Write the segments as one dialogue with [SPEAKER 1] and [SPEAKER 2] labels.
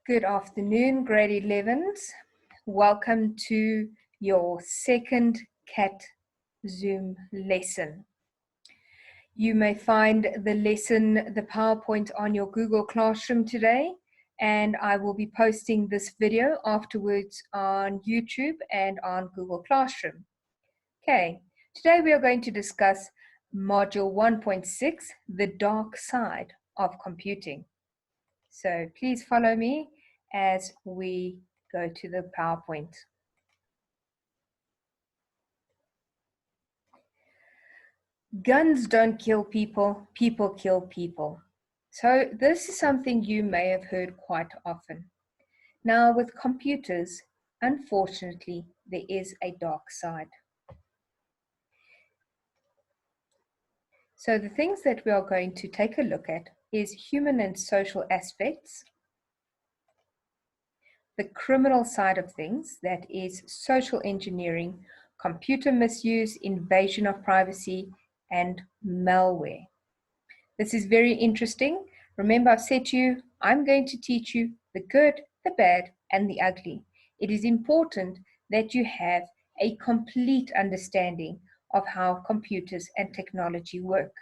[SPEAKER 1] Good afternoon, grade 11s. Welcome to your second CAT Zoom lesson. You may find the PowerPoint on your Google Classroom today, and I will be posting this video afterwards on YouTube and on Google Classroom. Okay, today we are going to discuss Module 1.6, the dark side of computing. So please follow me as we go to the PowerPoint. Guns don't kill people, people kill people. So this is something you may have heard quite often. Now with computers, unfortunately, there is a dark side. So the things that we are going to take a look at is human and social aspects, the criminal side of things, that is social engineering, computer misuse, invasion of privacy, and malware. This is very interesting. Remember, I've said to you, I'm going to teach you the good, the bad, and the ugly. It is important that you have a complete understanding of how computers and technology work.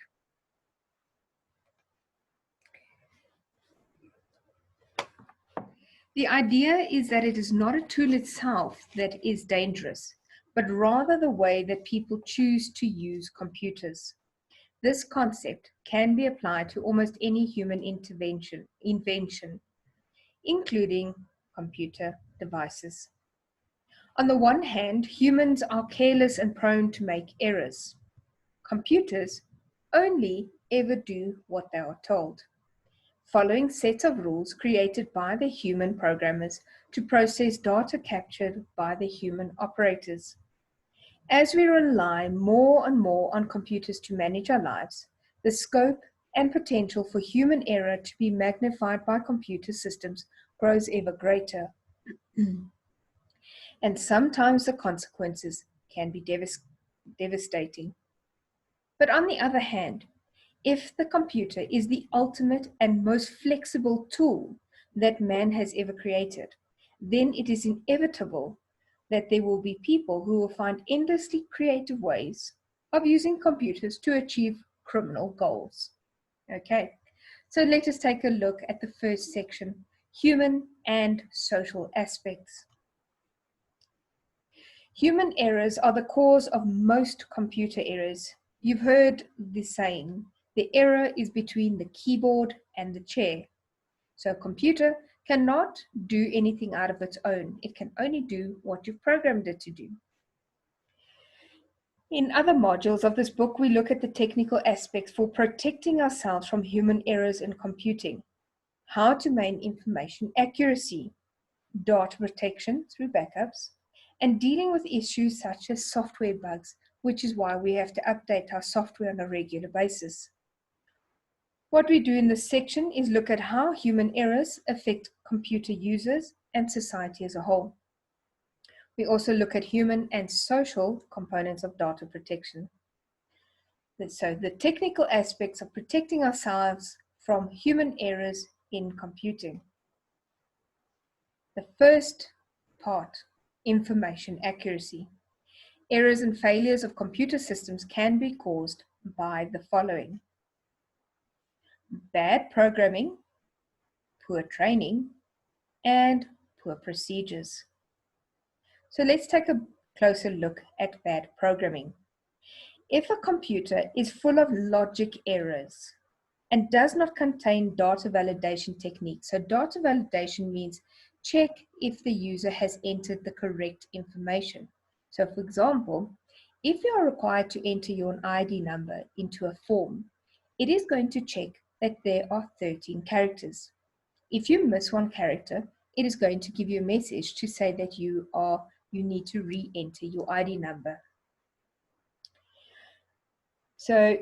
[SPEAKER 1] The idea is that it is not a tool itself that is dangerous, but rather the way that people choose to use computers. This concept can be applied to almost any human invention, including computer devices. On the one hand, humans are careless and prone to make errors. Computers only ever do what they are told, following sets of rules created by the human programmers to process data captured by the human operators. As we rely more and more on computers to manage our lives, the scope and potential for human error to be magnified by computer systems grows ever greater. And sometimes the consequences can be devastating. But on the other hand, if the computer is the ultimate and most flexible tool that man has ever created, then it is inevitable that there will be people who will find endlessly creative ways of using computers to achieve criminal goals. Okay, so let us take a look at the first section, human and social aspects. Human errors are the cause of most computer errors. You've heard the saying, the error is between the keyboard and the chair. So a computer cannot do anything out of its own. It can only do what you've programmed it to do. In other modules of this book, we look at the technical aspects for protecting ourselves from human errors in computing, how to maintain information accuracy, data protection through backups, and dealing with issues such as software bugs, which is why we have to update our software on a regular basis. What we do in this section is look at how human errors affect computer users and society as a whole. We also look at human and social components of data protection. So the technical aspects of protecting ourselves from human errors in computing. The first part, information accuracy. Errors and failures of computer systems can be caused by the following: bad programming, poor training, and poor procedures. So let's take a closer look at bad programming. If a computer is full of logic errors and does not contain data validation techniques, so data validation means check if the user has entered the correct information. So for example, if you are required to enter your ID number into a form, it is going to check that there are 13 characters. If you miss one character, it is going to give you a message to say that you need to re-enter your ID number. So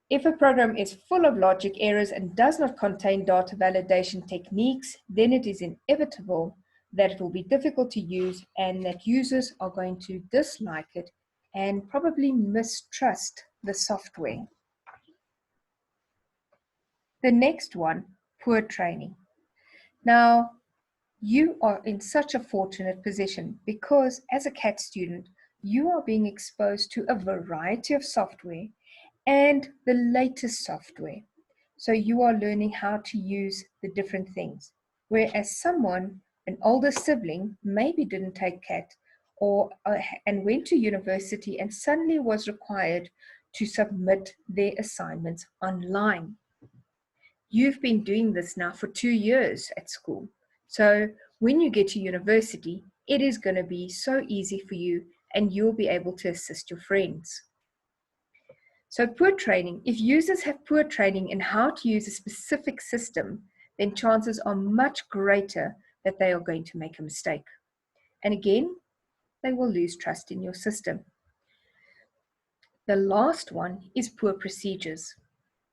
[SPEAKER 1] if a program is full of logic errors and does not contain data validation techniques, then it is inevitable that it will be difficult to use and that users are going to dislike it and probably mistrust the software. The next one, poor training. Now, You are in such a fortunate position because as a CAT student, you are being exposed to a variety of software and the latest software. So you are learning how to use the different things. Whereas someone, an older sibling, maybe didn't take CAT and went to university and suddenly was required to submit their assignments online. You've been doing this now for 2 years at school. So when you get to university, it is going to be so easy for you and you'll be able to assist your friends. So poor training, if users have poor training in how to use a specific system, then chances are much greater that they are going to make a mistake. And again, they will lose trust in your system. The last one is poor procedures.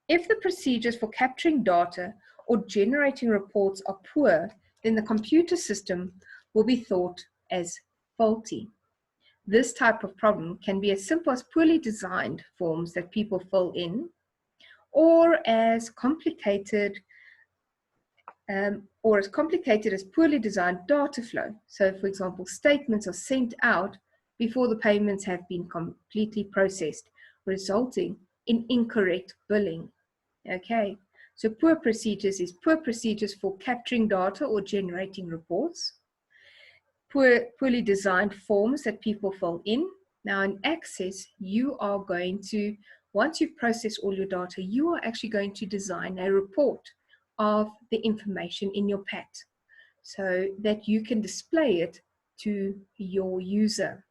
[SPEAKER 1] If the procedures for capturing data or generating reports are poor, then the computer system will be thought as faulty. This type of problem can be as simple as poorly designed forms that people fill in, or as complicated as poorly designed data flow. So, for example, statements are sent out before the payments have been completely processed, resulting in incorrect billing. Okay, so poor procedures is poor procedures for capturing data or generating reports, poorly designed forms that people fill in. Now in Access, you are going to, once you've processed all your data, you are actually going to design a report of the information in your PAT so that you can display it to your user.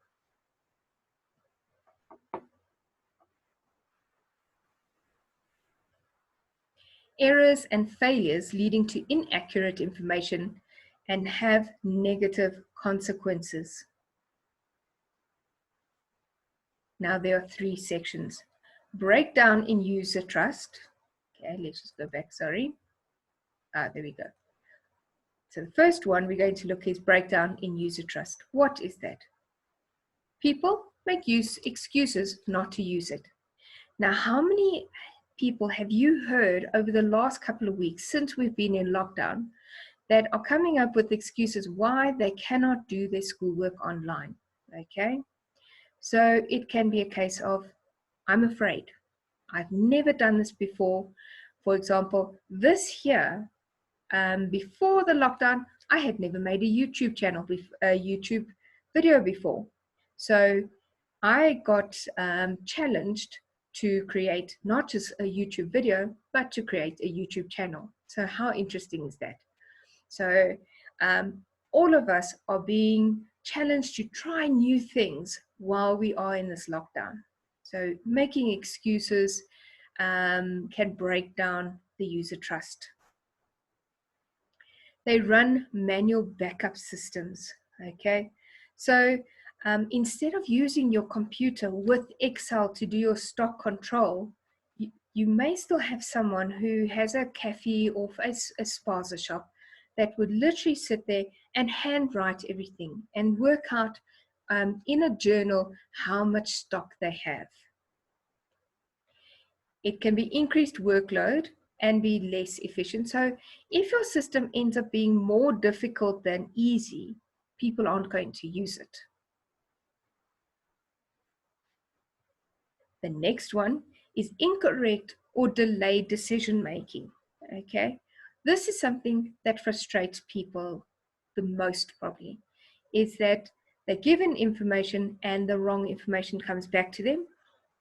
[SPEAKER 1] Errors and failures leading to inaccurate information and have negative consequences. Now there are 3 sections. Breakdown in user trust. Okay, let's just go back, sorry. There we go. So the first one we're going to look is breakdown in user trust. What is that? People make excuses not to use it. Now, how many people have you heard over the last couple of weeks since we've been in lockdown that are coming up with excuses why they cannot do their schoolwork online? Okay, so it can be a case of, I'm afraid, I've never done this before. For example, this year, before the lockdown, I had never made a YouTube channel, a YouTube video before. So I got challenged to create not just a YouTube video, but to create a YouTube channel. So how interesting is that? So all of us are being challenged to try new things while we are in this lockdown. So making excuses can break down the user trust. They run manual backup systems, okay? So instead of using your computer with Excel to do your stock control, you may still have someone who has a cafe or a spaza shop that would literally sit there and handwrite everything and work out in a journal how much stock they have. It can be increased workload and be less efficient. So if your system ends up being more difficult than easy, people aren't going to use it. The next one is incorrect or delayed decision making. Okay, this is something that frustrates people the most probably, is that they're given information and the wrong information comes back to them,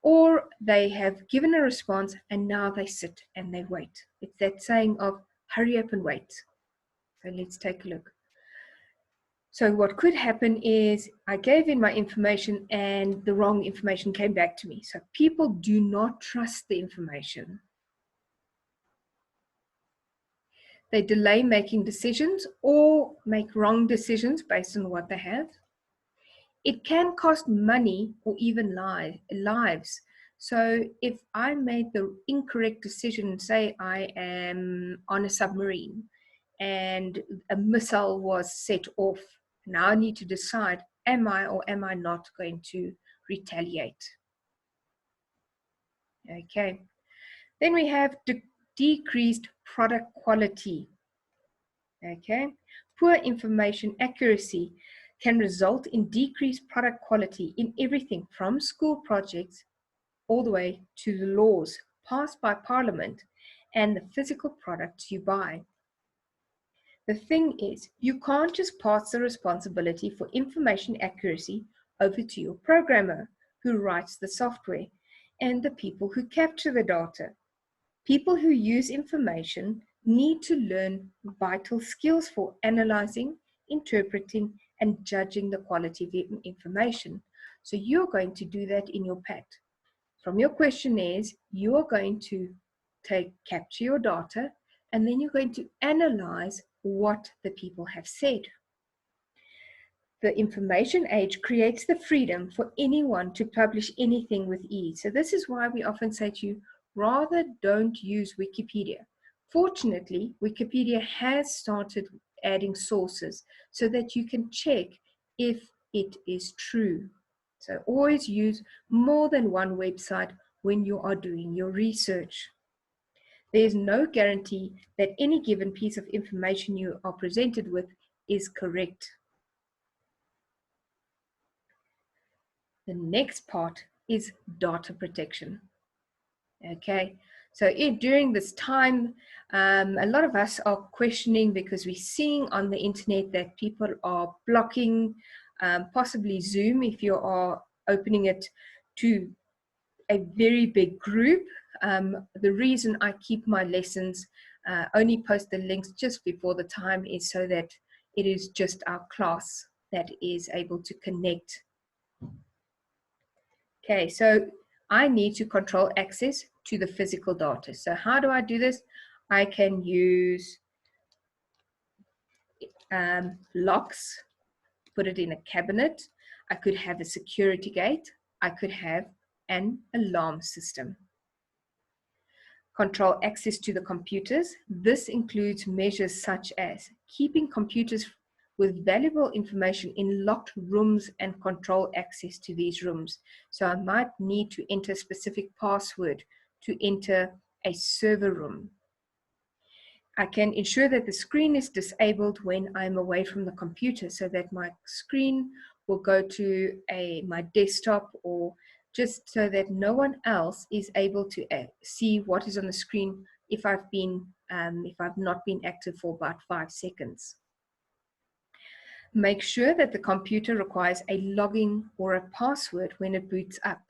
[SPEAKER 1] or they have given a response and now they sit and they wait. It's that saying of hurry up and wait. So let's take a look. So what could happen is I gave in my information and the wrong information came back to me. So people do not trust the information. They delay making decisions or make wrong decisions based on what they have. It can cost money or even lives. So if I made the incorrect decision, say I am on a submarine and a missile was set off, now I need to decide, am I or am I not going to retaliate? Okay. Then we have decreased product quality. Okay, poor information accuracy can result in decreased product quality in everything from school projects all the way to the laws passed by Parliament and the physical products you buy. The thing is, you can't just pass the responsibility for information accuracy over to your programmer who writes the software and the people who capture the data. People who use information need to learn vital skills for analyzing, interpreting, and judging the quality of information. So you're going to do that in your PAT. From your questionnaires, you are going to capture your data, and then you're going to analyze what the people have said. The information age creates the freedom for anyone to publish anything with ease. So this is why we often say to you, rather don't use Wikipedia. Fortunately, Wikipedia has started adding sources so that you can check if it is true. So always use more than one website when you are doing your research. There is no guarantee that any given piece of information you are presented with is correct. The next part is data protection. Okay, so during this time, a lot of us are questioning because we're seeing on the internet that people are blocking possibly Zoom if you are opening it to a very big group. The reason I keep my lessons, only post the links just before the time, is so that it is just our class that is able to connect. Okay, so I need to control access to the physical data. So how do I do this? I can use locks, put it in a cabinet. I could have a security gate. I could have an alarm system. Control access to the computers. This includes measures such as keeping computers with valuable information in locked rooms and control access to these rooms. So I might need to enter a specific password to enter a server room. I can ensure that the screen is disabled when I'm away from the computer so that my screen will go to my desktop, or just so that no one else is able to see what is on the screen if I've not been active for about 5 seconds. Make sure that the computer requires a login or a password when it boots up.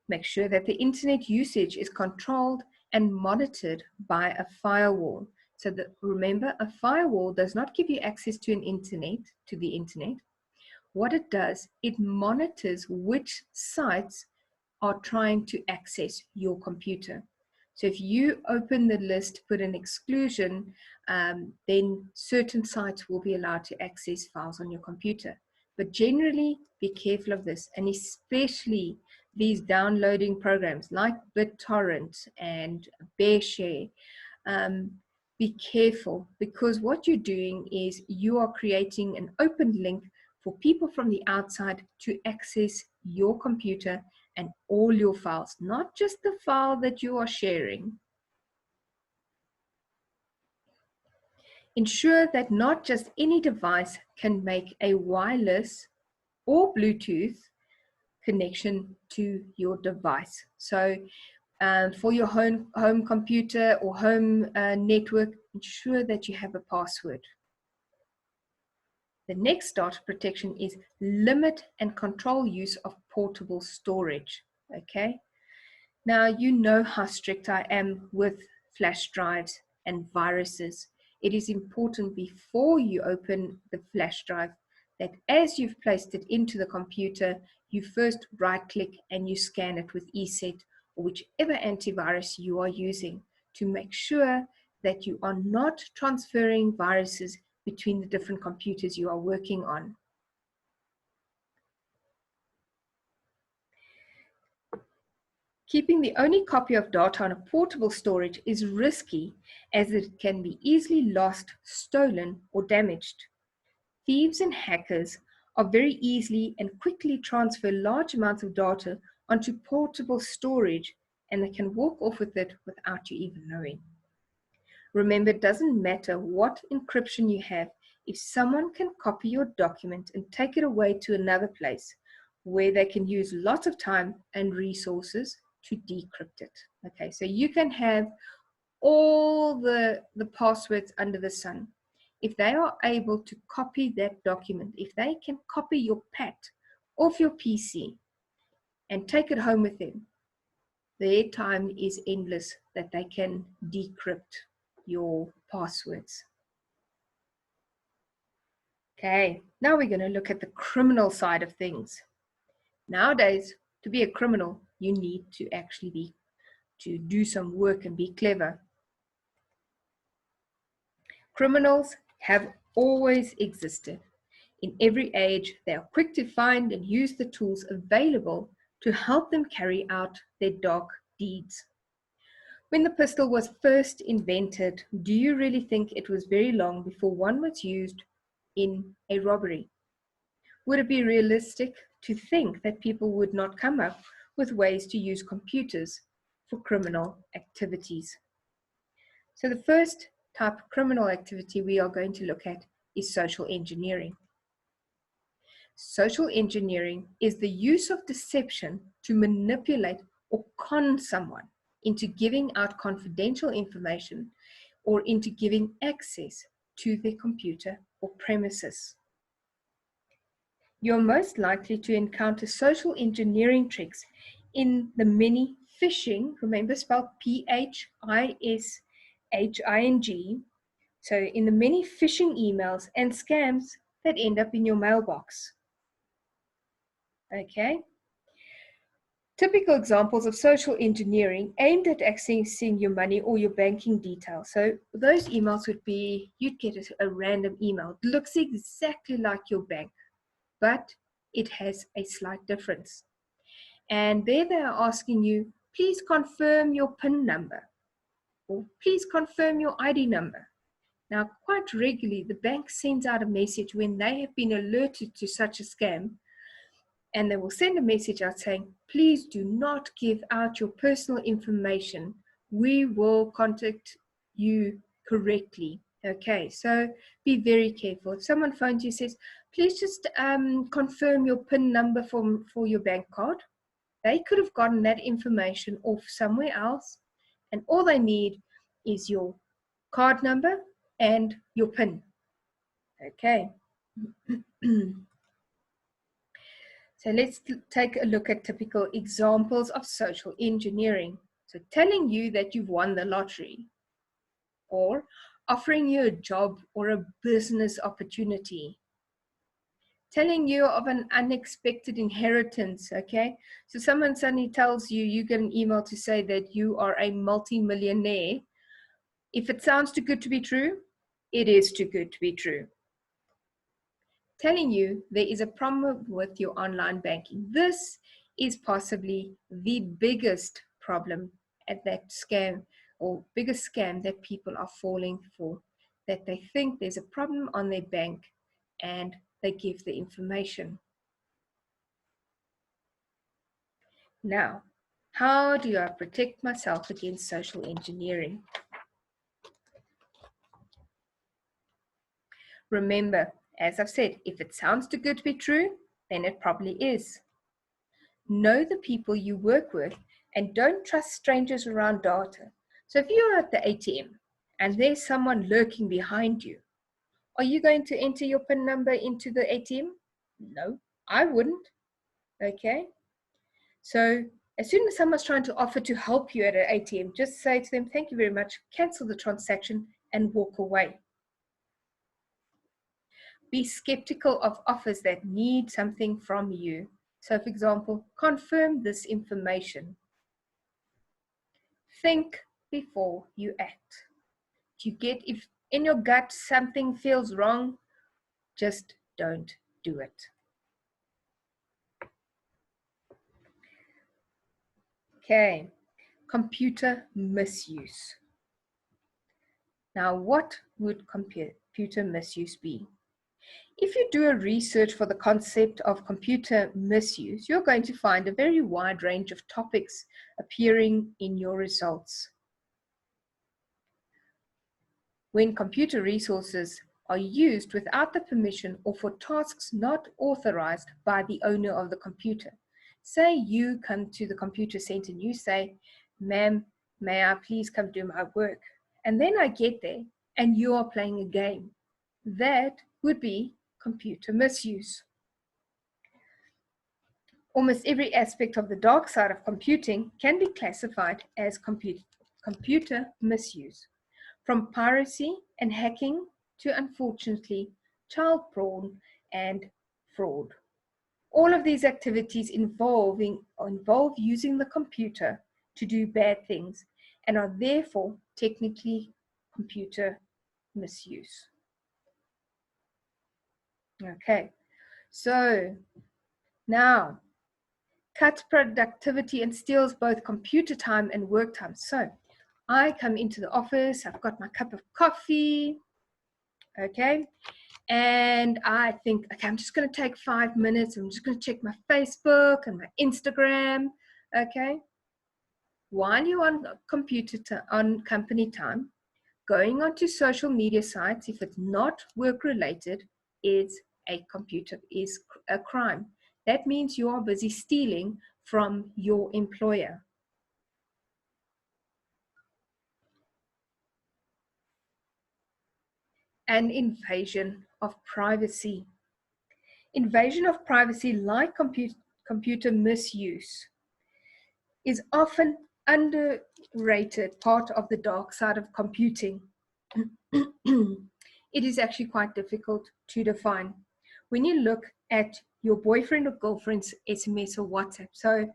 [SPEAKER 1] Make sure that the internet usage is controlled and monitored by a firewall. So that, remember, a firewall does not give you access to the internet. What it does, it monitors which sites are trying to access your computer. So if you open the list, put an exclusion, then certain sites will be allowed to access files on your computer. But generally, be careful of this, and especially these downloading programs like BitTorrent and BearShare. Be careful, because what you're doing is you are creating an open link for people from the outside to access your computer and all your files, not just the file that you are sharing. Ensure that not just any device can make a wireless or Bluetooth connection to your device. So for your home computer or home network, ensure that you have a password. The next data protection is limit and control use of portable storage. Okay. Now, you know how strict I am with flash drives and viruses. It is important before you open the flash drive that as you've placed it into the computer, you first right-click and you scan it with ESET or whichever antivirus you are using to make sure that you are not transferring viruses between the different computers you are working on. Keeping the only copy of data on a portable storage is risky, as it can be easily lost, stolen, or damaged. Thieves and hackers are very easily and quickly transfer large amounts of data onto portable storage, and they can walk off with it without you even knowing. Remember, it doesn't matter what encryption you have. If someone can copy your document and take it away to another place where they can use lots of time and resources to decrypt it. Okay, so you can have all the passwords under the sun. If they are able to copy that document, if they can copy your PAT off your PC and take it home with them, their time is endless that they can decrypt your passwords. Okay, now we're going to look at the criminal side of things. Nowadays, to be a criminal, you need to actually to do some work and be clever. Criminals have always existed. In every age, they are quick to find and use the tools available to help them carry out their dark deeds. When the pistol was first invented, do you really think it was very long before one was used in a robbery? Would it be realistic to think that people would not come up with ways to use computers for criminal activities? So the first type of criminal activity we are going to look at is social engineering. Social engineering is the use of deception to manipulate or con someone into giving out confidential information or into giving access to their computer or premises. You're most likely to encounter social engineering tricks in the many phishing, remember spelled P-H-I-S-H-I-N-G, so in the many phishing emails and scams that end up in your mailbox. Okay. Typical examples of social engineering aimed at accessing your money or your banking details. So those emails would be, you'd get a random email. It looks exactly like your bank, but it has a slight difference. And there they are asking you, please confirm your PIN number, or please confirm your ID number. Now, quite regularly, the bank sends out a message when they have been alerted to such a scam, and they will send a message out saying, please do not give out your personal information. We will contact you correctly. Okay, so be very careful. If someone phones you and says, please just confirm your PIN number for your bank card, they could have gotten that information off somewhere else, and all they need is your card number and your PIN. Okay. So let's take a look at typical examples of social engineering. So telling you that you've won the lottery, or offering you a job or a business opportunity, telling you of an unexpected inheritance, okay? So someone suddenly tells you, you get an email to say that you are a multi-millionaire. If it sounds too good to be true, it is too good to be true. Telling you there is a problem with your online banking. This is possibly the biggest problem at that scam, or biggest scam that people are falling for, that they think there's a problem on their bank and they give the information. Now, how do I protect myself against social engineering? Remember, as I've said, if it sounds too good to be true, then it probably is. Know the people you work with and don't trust strangers around data. So if you're at the ATM and there's someone lurking behind you, are you going to enter your PIN number into the ATM? No, I wouldn't. Okay. So as soon as someone's trying to offer to help you at an ATM, just say to them, thank you very much, cancel the transaction and walk away. Be skeptical of offers that need something from you. So for example, confirm this information. Think before you act. If in your gut something feels wrong, just don't do it. Okay, computer misuse. Now, what would computer misuse be? If you do a research for the concept of computer misuse, you're going to find a very wide range of topics appearing in your results. when computer resources are used without the permission or for tasks not authorized by the owner of the computer. Say you come to the computer center and you say, "Ma'am, may I please come do my work?" And then I get there and you are playing a game. That would be computer misuse. Almost every aspect of the dark side of computing can be classified as computer misuse, from piracy and hacking to, unfortunately, child porn and fraud. All of these activities involve using the computer to do bad things and are therefore technically computer misuse. Okay, so now cuts productivity and steals both computer time and work time. So I come into the office, I've got my cup of coffee, okay, and I think, okay, I'm just going to take 5 minutes, I'm just going to check my Facebook and my Instagram, okay. While you're on on company time, going onto social media sites, if it's not work related, is a crime. That means you are busy stealing from your employer. An invasion of privacy. Invasion of privacy, like computer misuse, is often underrated part of the dark side of computing. It is actually quite difficult to define. When you look at your boyfriend or girlfriend's SMS or WhatsApp, so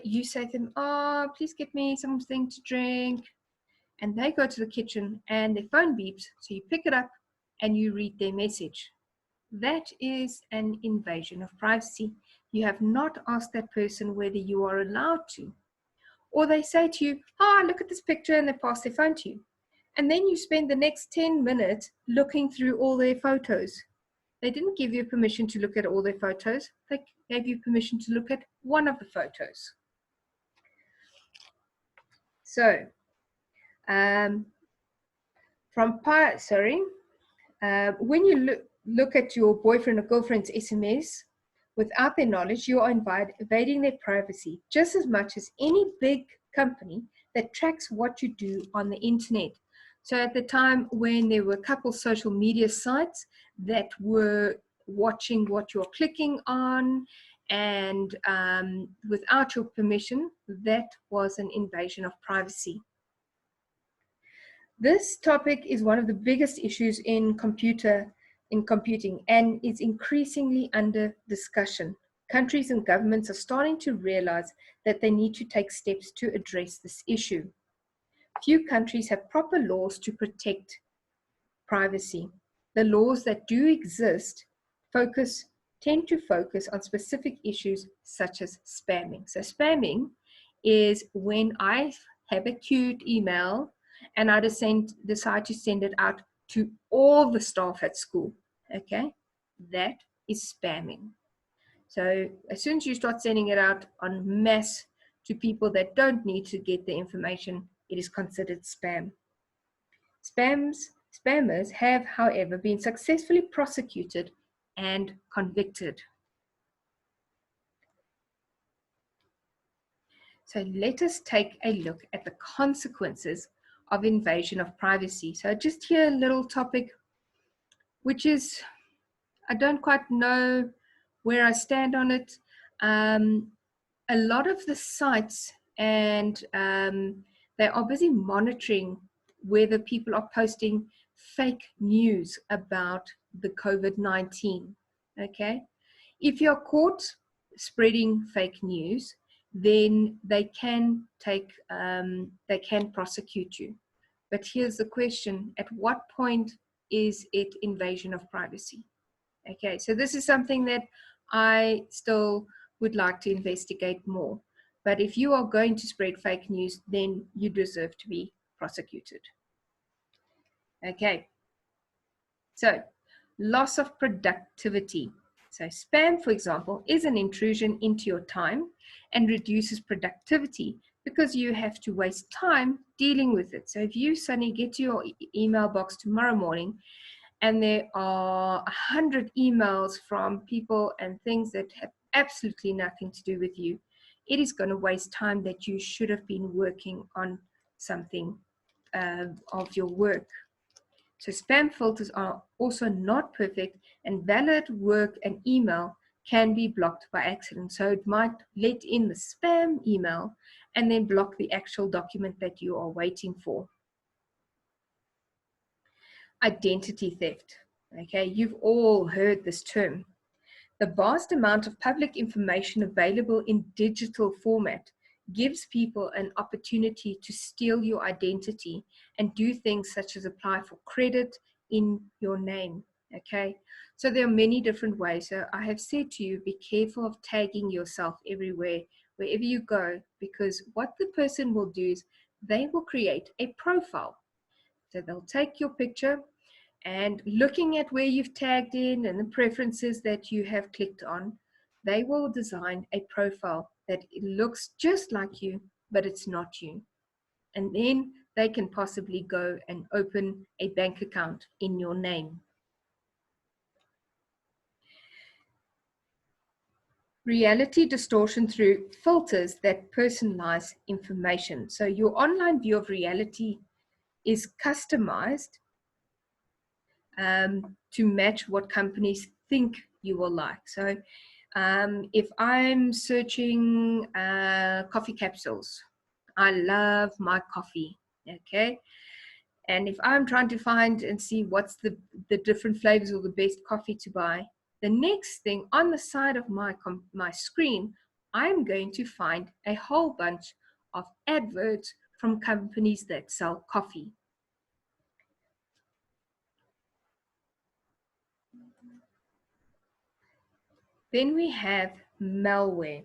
[SPEAKER 1] you say to them, "Oh, please get me something to drink," and they go to the kitchen and their phone beeps, so you pick it up and you read their message. That is an invasion of privacy. You have not asked that person whether you are allowed to. Or they say to you, "Oh, look at this picture," and they pass their phone to you. And then you spend the next 10 minutes looking through all their photos. They didn't give you permission to look at all their photos. They gave you permission to look at one of the photos. So, when you look at your boyfriend or girlfriend's SMS without their knowledge, you are invading their privacy just as much as any big company that tracks what you do on the internet. So at the time when there were a couple social media sites that were watching what you're clicking on, and without your permission, that was an invasion of privacy. This topic is one of the biggest issues in computing and is increasingly under discussion. Countries and governments are starting to realize that they need to take steps to address this issue. Few countries have proper laws to protect privacy. The laws that do exist tend to focus on specific issues such as spamming. So spamming is when I have a cute email and I decide to send it out to all the staff at school. Okay, that is spamming. So as soon as you start sending it out en masse to people that don't need to get the information, it is considered spam. Spammers have, however, been successfully prosecuted and convicted. So let us take a look at the consequences of invasion of privacy. So just here a little topic, which is, I don't quite know where I stand on it. A lot of the sites and they are busy monitoring whether people are posting fake news about the COVID-19. Okay, if you're caught spreading fake news, then they can prosecute you. But here's the question: at what point is it invasion of privacy? Okay, so this is something that I still would like to investigate more. But if you are going to spread fake news, then you deserve to be prosecuted. Okay, so loss of productivity. So spam, for example, is an intrusion into your time and reduces productivity because you have to waste time dealing with it. So if you suddenly get to your email box tomorrow morning and there are 100 emails from people and things that have absolutely nothing to do with you, it is going to waste time that you should have been working on something of your work. So spam filters are also not perfect, and valid work and email can be blocked by accident. So it might let in the spam email and then block the actual document that you are waiting for. Identity theft. Okay, you've all heard this term. The vast amount of public information available in digital format gives people an opportunity to steal your identity and do things such as apply for credit in your name. Okay, so there are many different ways. So I have said to you, be careful of tagging yourself everywhere, wherever you go, because what the person will do is they will create a profile. So they'll take your picture, and looking at where you've tagged in and the preferences that you have clicked on, they will design a profile that looks just like you, but it's not you. And then they can possibly go and open a bank account in your name. Reality distortion through filters that personalize information. So your online view of reality is customized to match what companies think you will like. So if I'm searching coffee capsules, I love my coffee, okay? And if I'm trying to find and see what's the different flavors or the best coffee to buy, the next thing on the side of my screen, I'm going to find a whole bunch of adverts from companies that sell coffee. Then we have malware.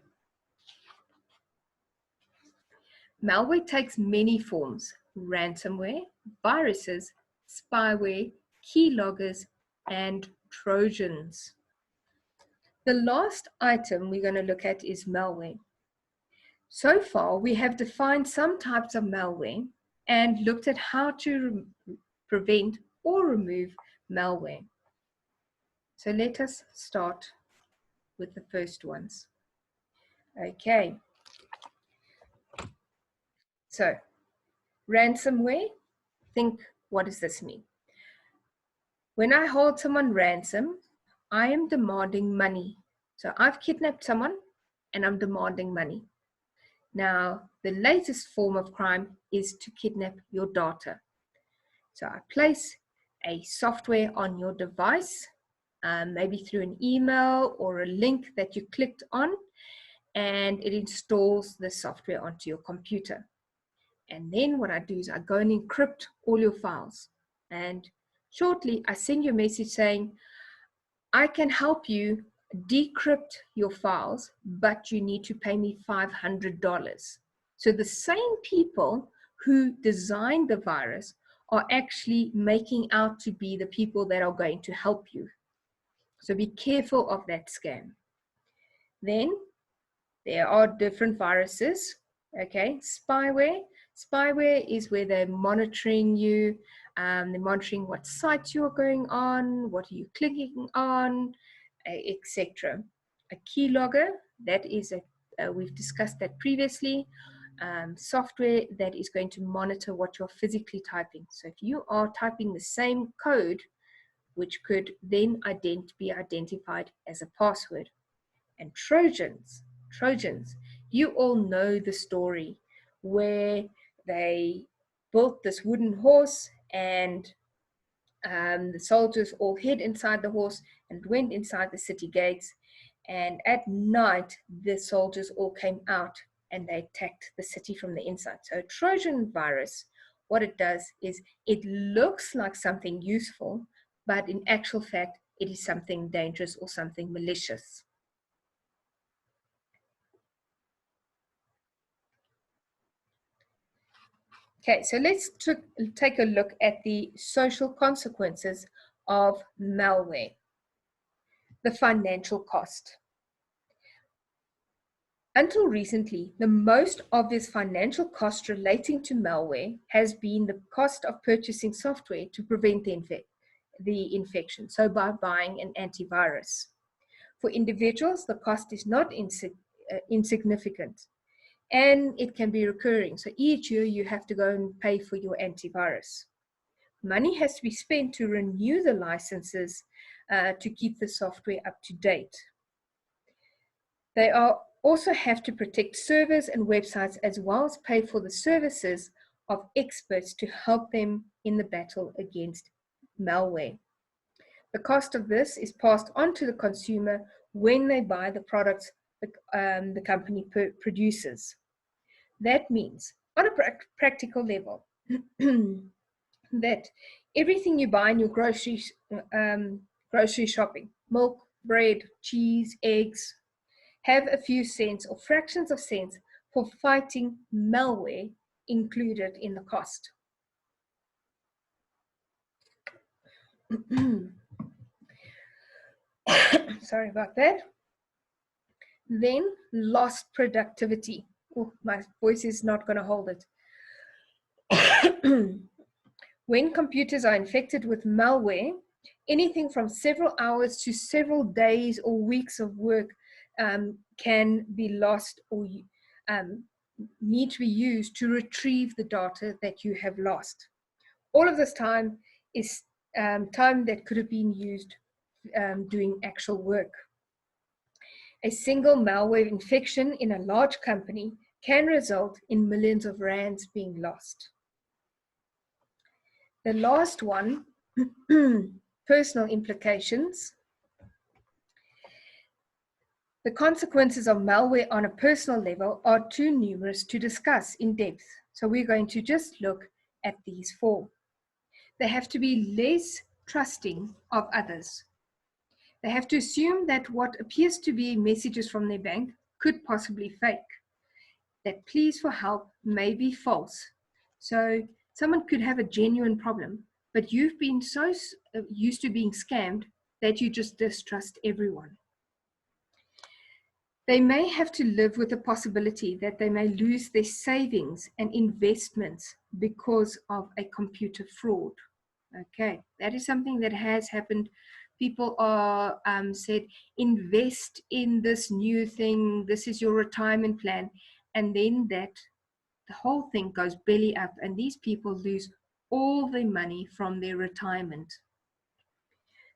[SPEAKER 1] Malware takes many forms: ransomware, viruses, spyware, keyloggers, and Trojans. The last item we're going to look at is malware. So far, we have defined some types of malware and looked at how to prevent or remove malware. So let us start with the first ones. Okay. So, ransomware, think, what does this mean? When I hold someone ransom, I am demanding money. So I've kidnapped someone and I'm demanding money. Now, the latest form of crime is to kidnap your data. So I place a software on your device, maybe through an email or a link that you clicked on, and it installs the software onto your computer. And then what I do is I go and encrypt all your files. And shortly, I send you a message saying, I can help you decrypt your files, but you need to pay me $500. So the same people who designed the virus are actually making out to be the people that are going to help you. So be careful of that scam. Then there are different viruses. Okay, spyware. Spyware is where they're monitoring you. They're monitoring what sites you're going on, what are you clicking on, etc. A keylogger, that is we've discussed that previously. Software that is going to monitor what you're physically typing. So if you are typing the same code, which could then be identified as a password. And Trojans, you all know the story where they built this wooden horse and the soldiers all hid inside the horse and went inside the city gates. And at night, the soldiers all came out and they attacked the city from the inside. So Trojan virus, what it does is it looks like something useful, but in actual fact, it is something dangerous or something malicious. Okay, so let's take a look at the social consequences of malware. The financial cost. Until recently, the most obvious financial cost relating to malware has been the cost of purchasing software to prevent the infection, so by buying an antivirus. For individuals, the cost is not insignificant, and it can be recurring. So each year you have to go and pay for your antivirus. Money has to be spent to renew the licenses to keep the software up to date. They also have to protect servers and websites as well as pay for the services of experts to help them in the battle against malware. The cost of this is passed on to the consumer when they buy the products the company produces. That means, on a practical level, that everything you buy in your grocery shopping, milk, bread, cheese, eggs, have a few cents or fractions of cents for fighting malware included in the cost. Sorry about that. Then lost productivity. Oh, my voice is not going to hold it. When computers are infected with malware, anything from several hours to several days or weeks of work can be lost or need to be used to retrieve the data that you have lost. All of this time is time that could have been used doing actual work. A single malware infection in a large company can result in millions of rands being lost. The last one, personal implications. The consequences of malware on a personal level are too numerous to discuss in depth, so we're going to just look at these four. They have to be less trusting of others. They have to assume that what appears to be messages from their bank could possibly fake. That pleas for help may be false. So someone could have a genuine problem, but you've been so used to being scammed that you just distrust everyone. They may have to live with the possibility that they may lose their savings and investments because of a computer fraud. Okay, that is something that has happened. People are said, invest in this new thing, this is your retirement plan, and then the whole thing goes belly up, and these people lose all their money from their retirement.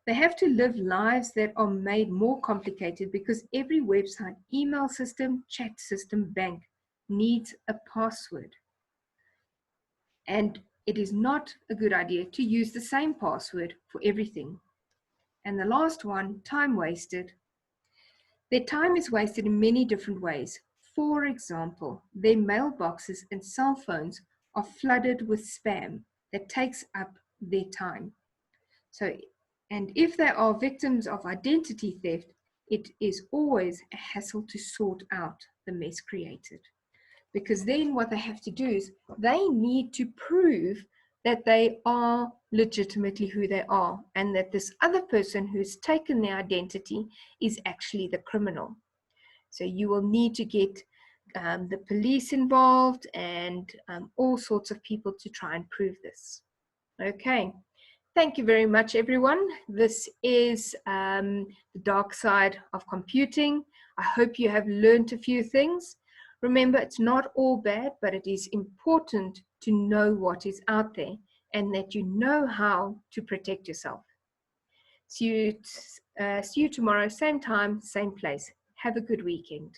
[SPEAKER 1] They have to live lives that are made more complicated because every website, email system, chat system, bank needs a password. And it is not a good idea to use the same password for everything. And the last one, time wasted. Their time is wasted in many different ways. For example, their mailboxes and cell phones are flooded with spam that takes up their time. And if they are victims of identity theft, it is always a hassle to sort out the mess created. Because then what they have to do is they need to prove that they are legitimately who they are and that this other person who's taken their identity is actually the criminal. So you will need to get the police involved and all sorts of people to try and prove this. Okay. Thank you very much, everyone. This is the dark side of computing. I hope you have learned a few things. Remember, it's not all bad, but it is important to know what is out there and that you know how to protect yourself. See you tomorrow, same time, same place. Have a good weekend.